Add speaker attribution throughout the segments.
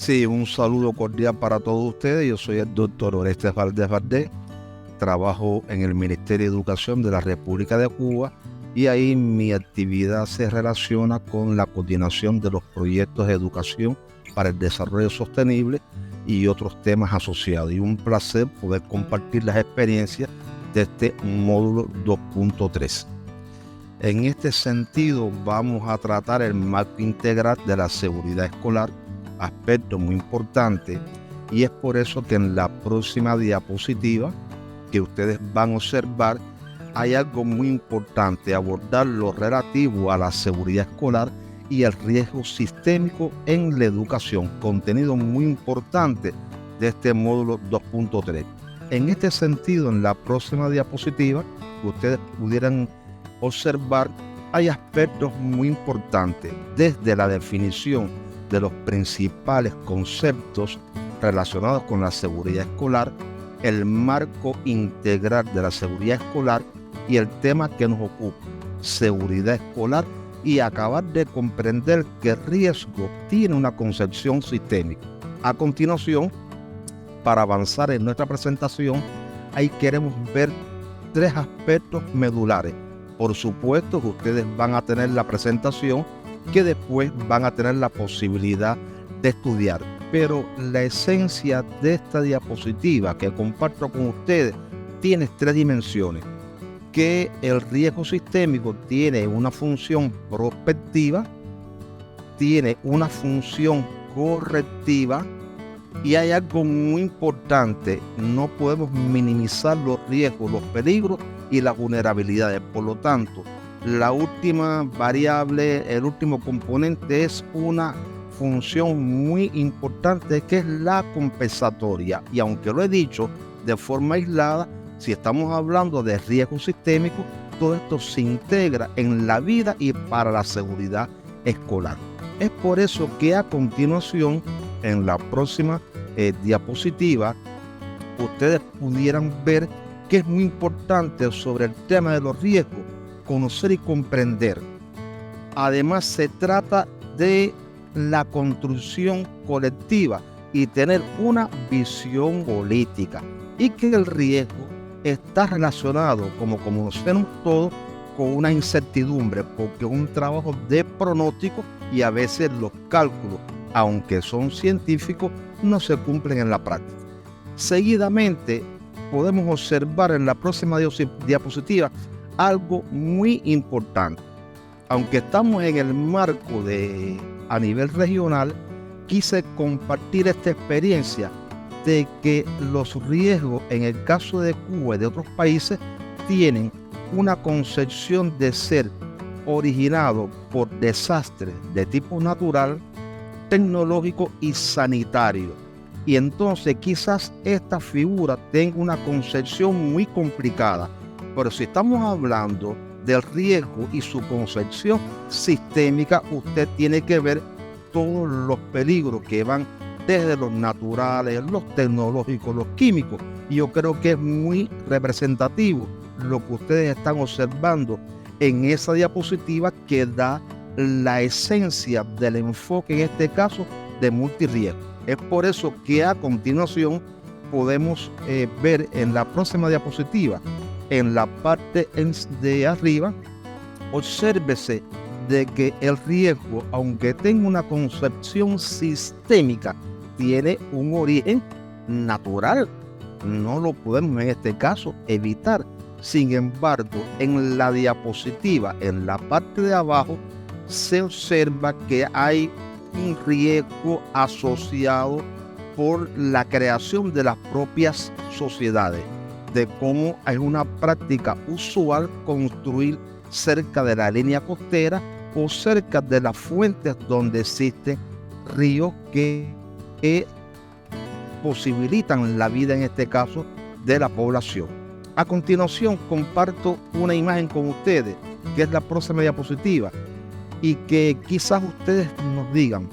Speaker 1: Sí, un saludo cordial para todos ustedes. Yo soy el doctor Orestes Valdés Valdés. Trabajo en el Ministerio de Educación de la República de Cuba y ahí mi actividad se relaciona con la coordinación de los proyectos de educación para el desarrollo sostenible y otros temas asociados. Y un placer poder compartir las experiencias de este módulo 2.3. En este sentido, vamos a tratar el marco integral de la seguridad escolar, aspecto muy importante, y es por eso que en la próxima diapositiva que ustedes van a observar hay algo muy importante, abordar lo relativo a la seguridad escolar y el riesgo sistémico en la educación, contenido muy importante de este módulo 2.3. En este sentido, en la próxima diapositiva que ustedes pudieran observar, hay aspectos muy importantes, desde la definición de los principales conceptos relacionados con la seguridad escolar, el marco integral de la seguridad escolar y el tema que nos ocupa, seguridad escolar, y acabar de comprender que el riesgo tiene una concepción sistémica. A continuación, para avanzar en nuestra presentación, ahí queremos ver tres aspectos medulares. Por supuesto que ustedes van a tener la presentación que después van a tener la posibilidad de estudiar. Pero la esencia de esta diapositiva que comparto con ustedes tiene tres dimensiones. Que el riesgo sistémico tiene una función prospectiva, tiene una función correctiva y hay algo muy importante: no podemos minimizar los riesgos, los peligros y las vulnerabilidades. Por lo tanto, la última variable, el último componente es una función muy importante que es la compensatoria. Y aunque lo he dicho de forma aislada, si estamos hablando de riesgo sistémico, todo esto se integra en la vida y para la seguridad escolar. Es por eso que a continuación, en la próxima diapositiva, ustedes pudieran ver que es muy importante sobre el tema de los riesgos, conocer y comprender. Además, se trata de la construcción colectiva y tener una visión política, y que el riesgo está relacionado, como conocemos todos, con una incertidumbre, porque es un trabajo de pronóstico y a veces los cálculos, aunque son científicos, no se cumplen en la práctica. Seguidamente, podemos observar en la próxima diapositiva algo muy importante. Aunque estamos en el marco a nivel regional, quise compartir esta experiencia de que los riesgos en el caso de Cuba y de otros países tienen una concepción de ser originado por desastres de tipo natural, tecnológico y sanitario. Y entonces quizás esta figura tenga una concepción muy complicada. Pero si estamos hablando del riesgo y su concepción sistémica, usted tiene que ver todos los peligros que van desde los naturales, los tecnológicos, los químicos. Y yo creo que es muy representativo lo que ustedes están observando en esa diapositiva, que da la esencia del enfoque, en este caso, de multirriesgo. Es por eso que a continuación podemos ver en la próxima diapositiva, en la parte de arriba, obsérvese de que el riesgo, aunque tenga una concepción sistémica, tiene un origen natural. No lo podemos en este caso evitar. Sin embargo, en la diapositiva, en la parte de abajo, se observa que hay un riesgo asociado por la creación de las propias sociedades, de cómo hay una práctica usual construir cerca de la línea costera o cerca de las fuentes donde existen ríos que posibilitan la vida, en este caso, de la población. A continuación, comparto una imagen con ustedes, que es la próxima diapositiva, y que quizás ustedes nos digan,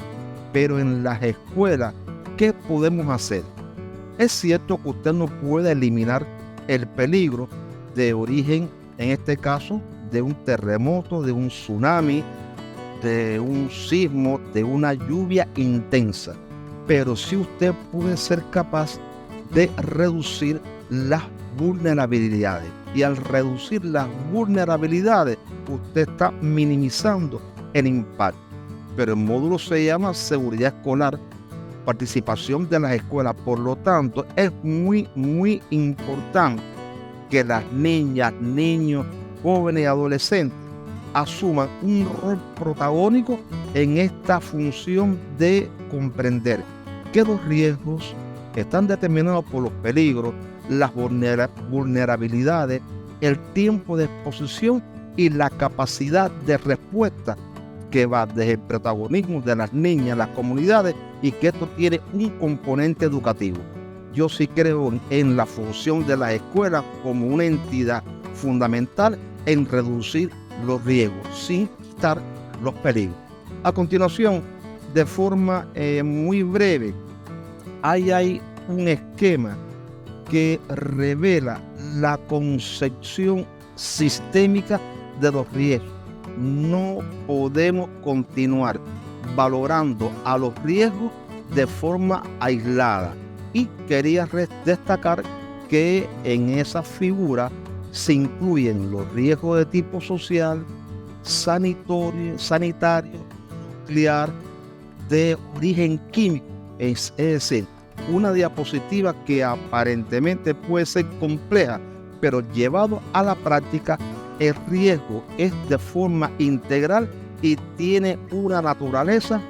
Speaker 1: pero en las escuelas, ¿qué podemos hacer? Es cierto que usted no puede eliminar el peligro de origen, en este caso, de un terremoto, de un tsunami, de un sismo, de una lluvia intensa. pero sí usted puede ser capaz de reducir las vulnerabilidades. Y al reducir las vulnerabilidades, usted está minimizando el impacto. Pero el módulo se llama seguridad escolar, participación de las escuelas. Por lo tanto, es muy importante que las niñas, niños, jóvenes y adolescentes asuman un rol protagónico en esta función de comprender que los riesgos están determinados por los peligros, las vulnerabilidades, el tiempo de exposición y la capacidad de respuesta que va desde el protagonismo de las niñas, las comunidades, y que esto tiene un componente educativo. Yo sí creo en la función de las escuelas como una entidad fundamental en reducir los riesgos sin quitar los peligros. A continuación, de forma muy breve, hay un esquema que revela la concepción sistémica de los riesgos. No podemos continuar valorando a los riesgos de forma aislada. Y quería destacar que en esa figura se incluyen los riesgos de tipo social, sanitario, nuclear, de origen químico. Es decir, una diapositiva que aparentemente puede ser compleja, pero llevado a la práctica, el riesgo es de forma integral y tiene una naturaleza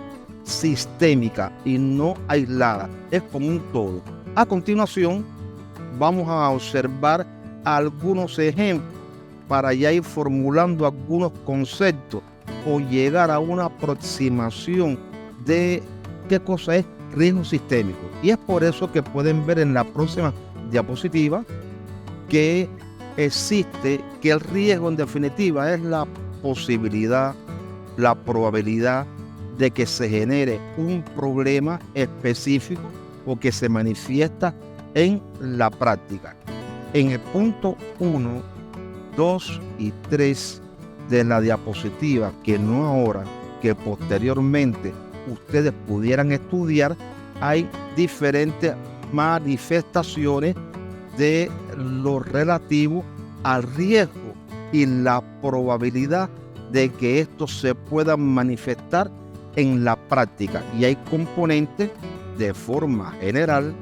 Speaker 1: sistémica y no aislada, es como un todo. A continuación, vamos a observar algunos ejemplos para ya ir formulando algunos conceptos o llegar a una aproximación de qué cosa es riesgo sistémico. Y es por eso que pueden ver en la próxima diapositiva que existe, que el riesgo en definitiva es la posibilidad, la probabilidad de que se genere un problema específico o que se manifiesta en la práctica. En el punto 1, 2 y 3 de la diapositiva, que no ahora, que posteriormente ustedes pudieran estudiar, hay diferentes manifestaciones de lo relativo al riesgo y la probabilidad de que esto se pueda manifestar en la práctica. Y hay componentes de forma general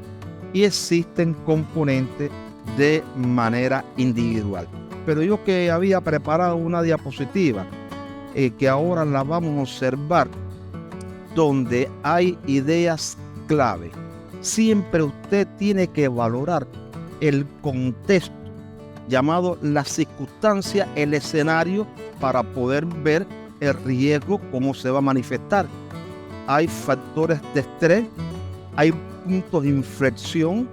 Speaker 1: y existen componentes de manera individual. Pero yo que había preparado una diapositiva que ahora la vamos a observar, donde hay ideas clave. Siempre usted tiene que valorar el contexto, llamado la circunstancia, el escenario, para poder ver el riesgo, cómo se va a manifestar. Hay factores de estrés, hay puntos de inflexión,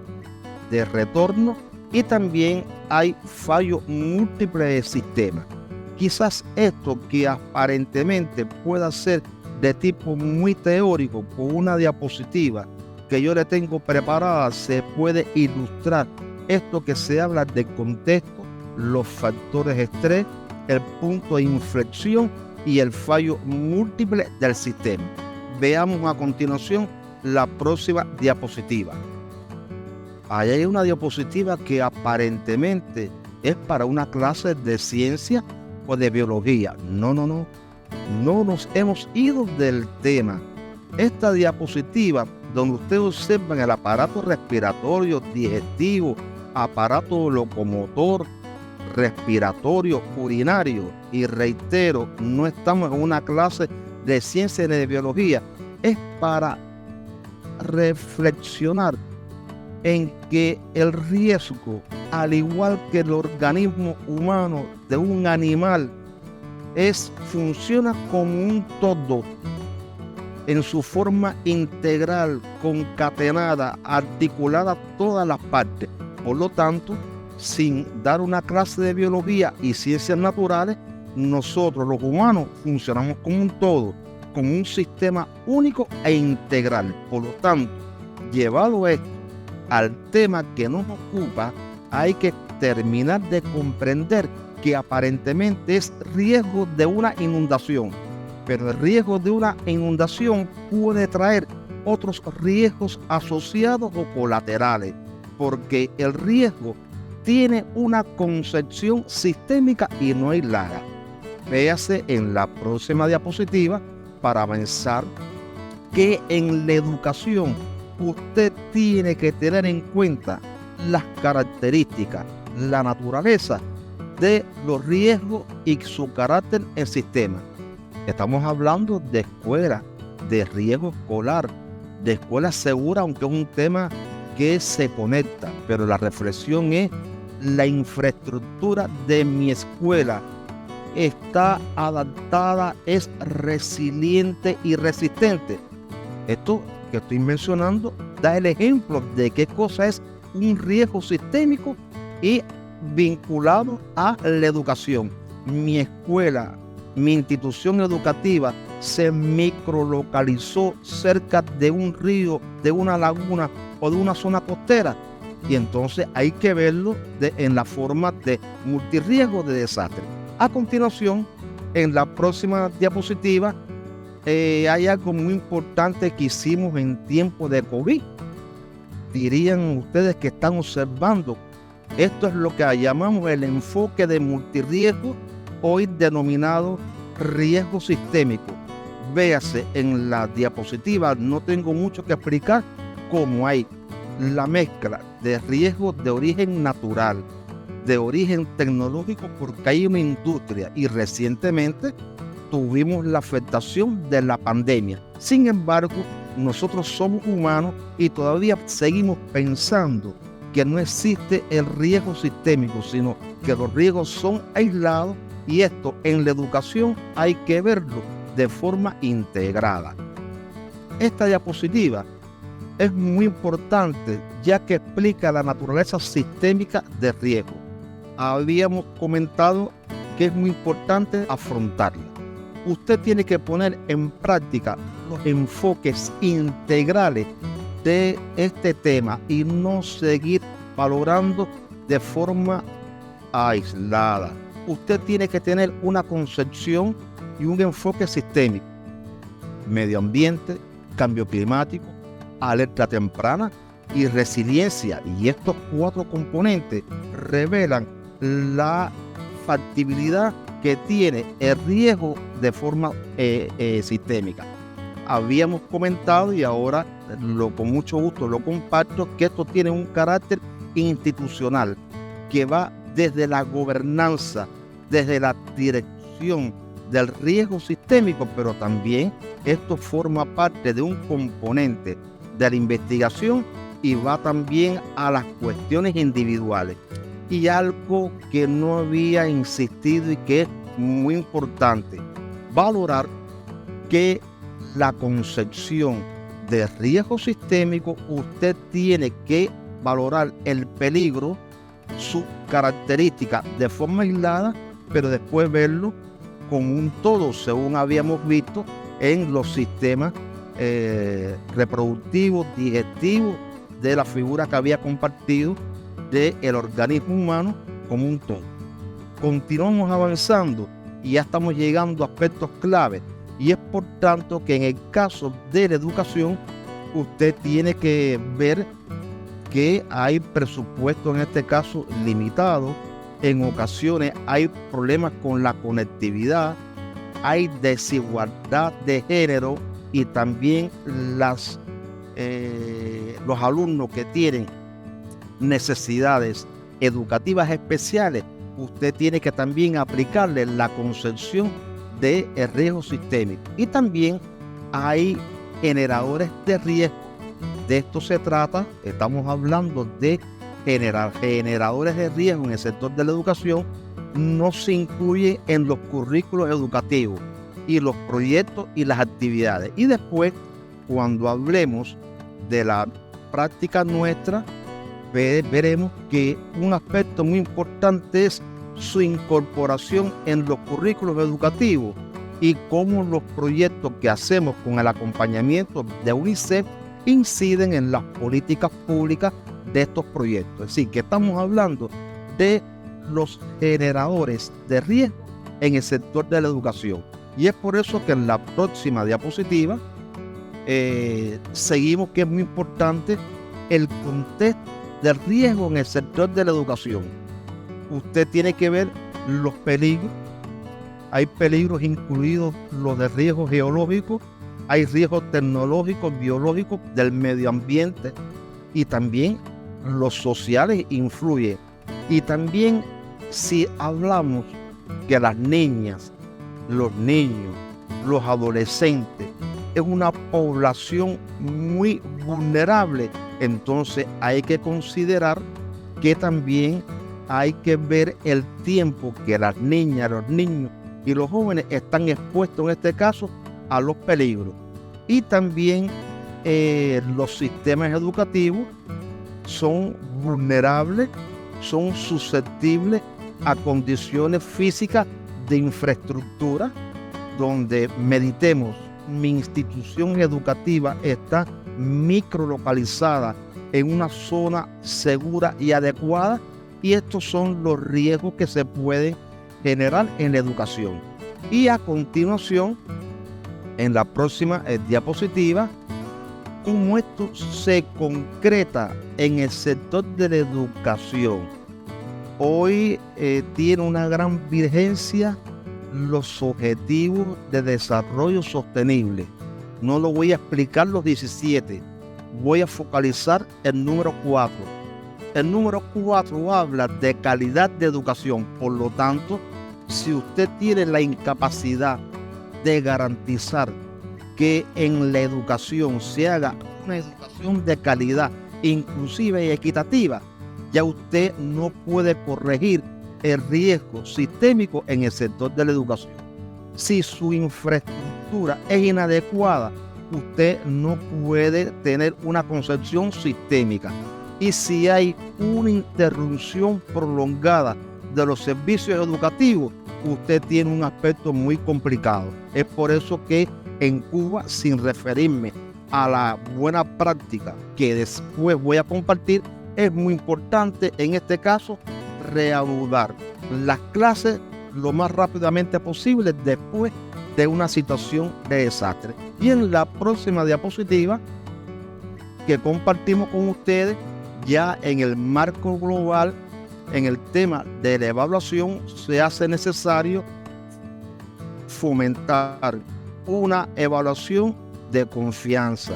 Speaker 1: de retorno, y también hay fallos múltiples del sistema. Quizás esto, que aparentemente pueda ser de tipo muy teórico, por una diapositiva que yo le tengo preparada, se puede ilustrar esto que se habla de contexto, los factores de estrés, el punto de inflexión y el fallo múltiple del sistema. Veamos a continuación la próxima diapositiva. Ahí hay una diapositiva que aparentemente es para una clase de ciencia o de biología. No nos hemos ido del tema. Esta diapositiva, donde ustedes observan el aparato respiratorio, digestivo, aparato locomotor, respiratorio, urinario, y reitero, no estamos en una clase de ciencia ni de biología, es para reflexionar en que el riesgo, al igual que el organismo humano de un animal, funciona como un todo, en su forma integral, concatenada, articulada todas las partes. Por lo tanto, sin dar una clase de biología y ciencias naturales, nosotros los humanos funcionamos como un todo, como un sistema único e integral. Por lo tanto, llevado esto al tema que nos ocupa, hay que terminar de comprender que aparentemente es riesgo de una inundación, pero el riesgo de una inundación puede traer otros riesgos asociados o colaterales, porque el riesgo tiene una concepción sistémica y no aislada. Véase en la próxima diapositiva para avanzar que en la educación usted tiene que tener en cuenta las características, la naturaleza de los riesgos y su carácter en sistema. Estamos hablando de escuelas, de riesgo escolar, de escuela segura, aunque es un tema que se conecta, pero la reflexión es: la infraestructura de mi escuela está adaptada, es resiliente y resistente. Esto que estoy mencionando da el ejemplo de qué cosa es un riesgo sistémico y vinculado a la educación. Mi escuela, mi institución educativa se microlocalizó cerca de un río, de una laguna o de una zona costera, y entonces hay que verlo en la forma de multirriesgo de desastre. A continuación, en la próxima diapositiva, hay algo muy importante que hicimos en tiempo de COVID. Dirían ustedes que están observando. Esto es lo que llamamos el enfoque de multirriesgo, hoy denominado riesgo sistémico. Véase en la diapositiva, no tengo mucho que explicar, cómo hay la mezcla de riesgos de origen natural, de origen tecnológico, porque hay una industria y recientemente tuvimos la afectación de la pandemia. Sin embargo, nosotros somos humanos y todavía seguimos pensando que no existe el riesgo sistémico, sino que los riesgos son aislados, y esto en la educación hay que verlo de forma integrada. Esta diapositiva es muy importante ya que explica la naturaleza sistémica de riesgo. Habíamos comentado que es muy importante afrontarla. Usted tiene que poner en práctica los enfoques integrales de este tema y no seguir valorando de forma aislada. Usted tiene que tener una concepción y un enfoque sistémico: medio ambiente, cambio climático, alerta temprana y resiliencia. Y estos 4 componentes revelan la factibilidad que tiene el riesgo de forma sistémica. Habíamos comentado, y ahora con mucho gusto lo comparto, que esto tiene un carácter institucional que va desde la gobernanza, desde la dirección del riesgo sistémico, pero también esto forma parte de un componente de la investigación y va también a las cuestiones individuales. Y algo que no había insistido y que es muy importante, valorar que la concepción de riesgo sistémico, usted tiene que valorar el peligro, sus características de forma aislada, pero después verlo como un todo, según habíamos visto en los sistemas reproductivos, digestivos, de la figura que había compartido del organismo humano como un todo. Continuamos avanzando y ya estamos llegando a aspectos clave, y es por tanto que en el caso de la educación usted tiene que ver que hay presupuesto, en este caso limitado. En ocasiones hay problemas con la conectividad, hay desigualdad de género, y también los alumnos que tienen necesidades educativas especiales, usted tiene que también aplicarle la concepción de riesgo sistémico. Y también hay generadores de riesgo. De esto se trata. Estamos hablando de generadores de riesgo en el sector de la educación. No se incluye en los currículos educativos y los proyectos y las actividades. Y después, cuando hablemos de la práctica nuestra, veremos que un aspecto muy importante es su incorporación en los currículos educativos y cómo los proyectos que hacemos con el acompañamiento de UNICEF inciden en las políticas públicas de estos proyectos. Es decir, que estamos hablando de los generadores de riesgo en el sector de la educación. Y es por eso que en la próxima diapositiva seguimos que es muy importante el contexto del riesgo en el sector de la educación. Usted tiene que ver los peligros. Hay peligros incluidos los de riesgo geológico, hay riesgos tecnológicos, biológicos, del medio ambiente, y también los sociales influyen. Y también si hablamos que las niñas, los niños, los adolescentes es una población muy vulnerable, entonces hay que considerar que también hay que ver el tiempo que las niñas, los niños y los jóvenes están expuestos en este caso a los peligros. Y también los sistemas educativos son vulnerables, son susceptibles a condiciones físicas de infraestructura, donde meditemos, mi institución educativa está microlocalizada en una zona segura y adecuada, y estos son los riesgos que se pueden general en la educación. Y a continuación, en la próxima diapositiva, cómo esto se concreta en el sector de la educación. Hoy tiene una gran vigencia los objetivos de desarrollo sostenible. No lo voy a explicar los 17, voy a focalizar el número 4. El número 4 habla de calidad de educación. Por lo tanto, si usted tiene la incapacidad de garantizar que en la educación se haga una educación de calidad, inclusiva y equitativa, ya usted no puede corregir el riesgo sistémico en el sector de la educación. Si su infraestructura es inadecuada, usted no puede tener una concepción sistémica. Y si hay una interrupción prolongada de los servicios educativos, usted tiene un aspecto muy complicado. Es por eso que en Cuba, sin referirme a la buena práctica que después voy a compartir, es muy importante en este caso reanudar las clases lo más rápidamente posible después de una situación de desastre. Y en la próxima diapositiva que compartimos con ustedes, ya en el marco global, en el tema de la evaluación, se hace necesario fomentar una evaluación de confianza,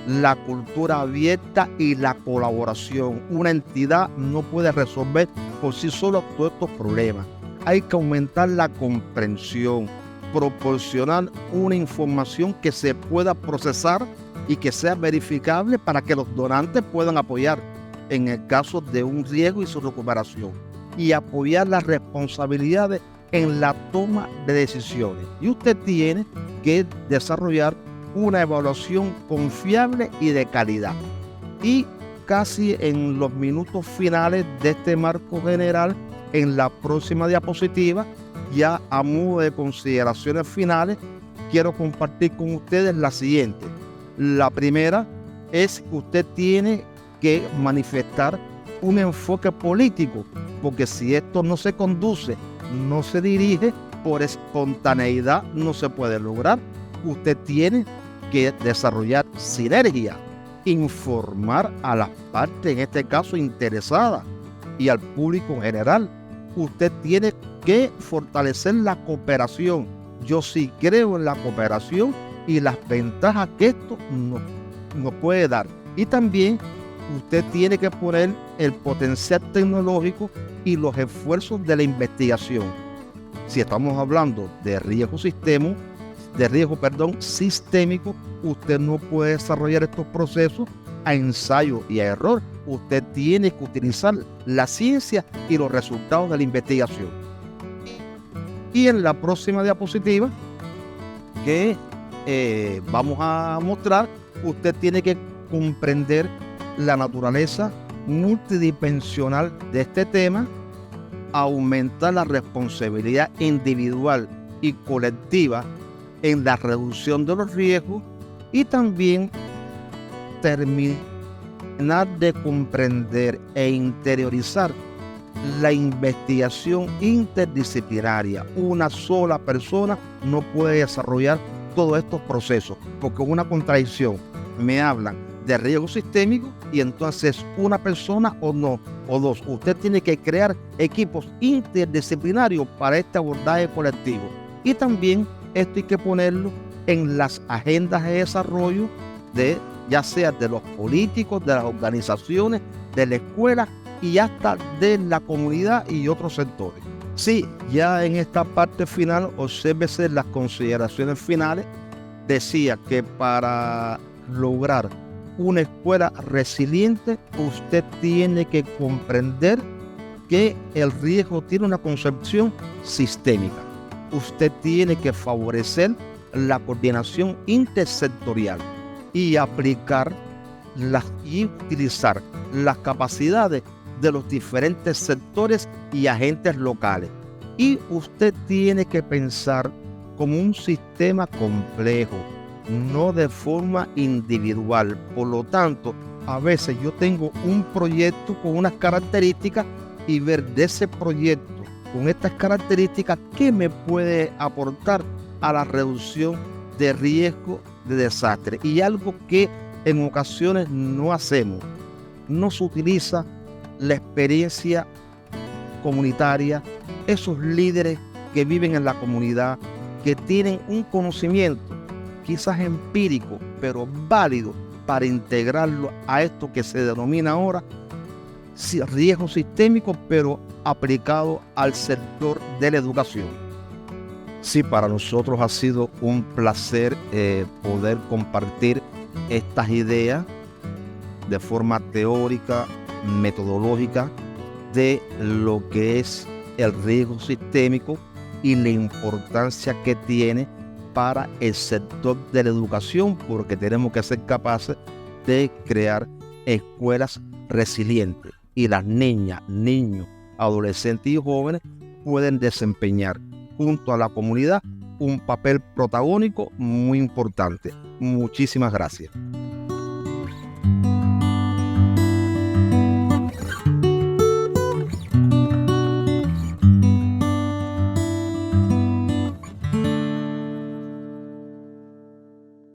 Speaker 1: la cultura abierta y la colaboración. Una entidad no puede resolver por sí sola todos estos problemas. Hay que aumentar la comprensión, proporcionar una información que se pueda procesar y que sea verificable para que los donantes puedan apoyar en el caso de un riesgo y su recuperación, y apoyar las responsabilidades en la toma de decisiones. Y usted tiene que desarrollar una evaluación confiable y de calidad. Y casi en los minutos finales de este marco general, en la próxima diapositiva, ya a modo de consideraciones finales, quiero compartir con ustedes la siguiente. La primera es que usted tiene que manifestar un enfoque político, porque si esto no se conduce, no se dirige por espontaneidad, no se puede lograr. Usted tiene que desarrollar sinergia, informar a las partes, en este caso interesadas, y al público en general. Usted tiene que fortalecer la cooperación. Yo sí creo en la cooperación y las ventajas que esto nos puede dar. Y también usted tiene que poner el potencial tecnológico y los esfuerzos de la investigación. Si estamos hablando de riesgo sistémico, usted no puede desarrollar estos procesos a ensayo y a error. Usted tiene que utilizar la ciencia y los resultados de la investigación. Y en la próxima diapositiva que vamos a mostrar, usted tiene que comprender la naturaleza multidimensional de este tema, aumentar la responsabilidad individual y colectiva en la reducción de los riesgos, y también terminar de comprender e interiorizar la investigación interdisciplinaria. Una sola persona no puede desarrollar todos estos procesos, porque es una contradicción. Me hablan de riesgo sistémico y entonces una persona o no, o dos. Usted tiene que crear equipos interdisciplinarios para este abordaje colectivo. Y también esto hay que ponerlo en las agendas de desarrollo de, ya sea de los políticos, de las organizaciones, de la escuela y hasta de la comunidad y otros sectores. Sí, ya en esta parte final, obsérvese las consideraciones finales. Decía que para lograr una escuela resiliente, usted tiene que comprender que el riesgo tiene una concepción sistémica. Usted tiene que favorecer la coordinación intersectorial y aplicar y utilizar las capacidades de los diferentes sectores y agentes locales. Y usted tiene que pensar como un sistema complejo, no de forma individual. Por lo tanto, a veces yo tengo un proyecto con unas características y ver de ese proyecto con estas características qué me puede aportar a la reducción de riesgo de desastre. Y algo que en ocasiones no hacemos, no se utiliza la experiencia comunitaria, esos líderes que viven en la comunidad, que tienen un conocimiento quizás empírico, pero válido para integrarlo a esto que se denomina ahora riesgo sistémico, pero aplicado al sector de la educación. Sí, para nosotros ha sido un placer poder compartir estas ideas de forma teórica, metodológica, de lo que es el riesgo sistémico y la importancia que tiene para el sector de la educación, porque tenemos que ser capaces de crear escuelas resilientes y las niñas, niños, adolescentes y jóvenes pueden desempeñar junto a la comunidad un papel protagónico muy importante. Muchísimas gracias.